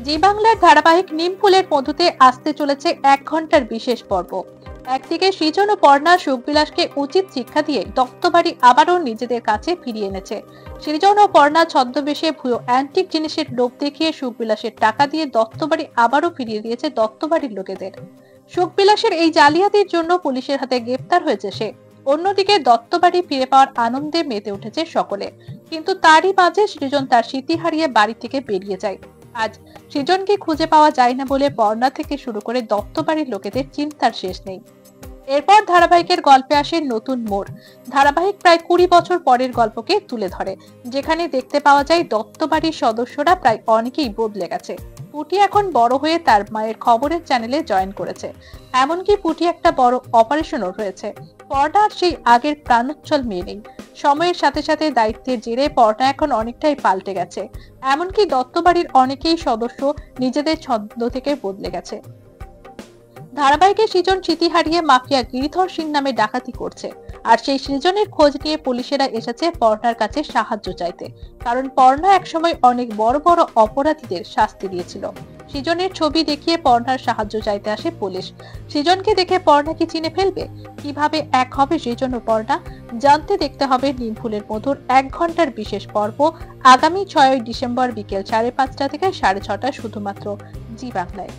জি বাংলার ধারাবাহিক নিমফুলের মধুতে আসতে চলেছে 1 ঘন্টার বিশেষ পর্ব। একদিকে সৃজন ও পর্ণা সুখবিলাসকে উচিত শিক্ষা দিয়ে দত্তবাড়ি আবারও নিজেদের কাছে ফিরিয়ে এনেছে। সৃজন ও পর্ণা ছদ্মবেশে ভুয়ো অ্যান্টিক জিনিসের লোভ দেখিয়ে সুখবিলাসের টাকা দিয়ে দত্তবাড়ি আবারও ফিরিয়ে দিয়েছে দত্তবাড়ির লোকেদের। সুখবিলাসের এই জালিয়াতির জন্য পুলিশের হাতে গ্রেপ্তার হয়েছে সে। অন্যদিকে দত্তবাড়ি ফিরে পাওয়ার আনন্দে মেতে উঠেছে সকলে, কিন্তু তারই মাঝে সৃজন তার স্মৃতি হারিয়ে বাড়ি থেকে বেরিয়ে যায়। আজ সৃজনকে খুঁজে পাওয়া যায় না বলে পর্ণা থেকে শুরু করে দত্তবাড়ির লোকেদের চিন্তার শেষ নেই। এরপর ধারাবাহিকের গল্পে আসে নতুন মোড়। ধারাবাহিক প্রায় 20 বছর পরের গল্পকে তুলে ধরে, যেখানে দেখতে পাওয়া যায় দত্তবাড়ির সদস্যরা প্রায় অনেকেই বদলে গেছে। পুটি এখন বড় হয়ে তার মায়ের খবরের চ্যানেলে জয়েন করেছে। এমনকি পুটি একটা বড় অপারেশনও রয়েছে। পর্ণার সেই আগের প্রাণোচ্ছল মেয়ে নেই। সময়ের সাথে সাথে দায়িত্বের জেরে পর্ণা এখন অনেকটাই পাল্টে গেছে। এমনকি দত্তবাড়ির অনেকেই সদস্য নিজেদের ছন্দ থেকে বদলে গেছে। ধারাবাহিকে সৃজন স্মৃতি হারিয়ে মাফিয়া গিরিধর সিং নামে ডাকাতি করছে, আর সেই সৃজনের খোঁজ নিয়ে পুলিশেরা এসেছে পর্ণার কাছে সাহায্য চাইতে। কারণ পর্ণা একসময় অনেক বড় বড় অপরাধীদের শাস্তি দিয়েছিল। সৃজনের ছবি দেখিয়ে পর্ণার সাহায্য চাইতে আসে পুলিশ। সৃজনকে দেখে পর্ণা কি চিনে ফেলবে? কিভাবে এক হবে সৃজন ও পর্ণা? জানতে দেখতে হবে নিমফুলের মধুর 1 ঘন্টার বিশেষ পর্ব আগামী 6 ডিসেম্বর বিকেল 5:30 থেকে 6:30 শুধুমাত্র জি বাংলায়।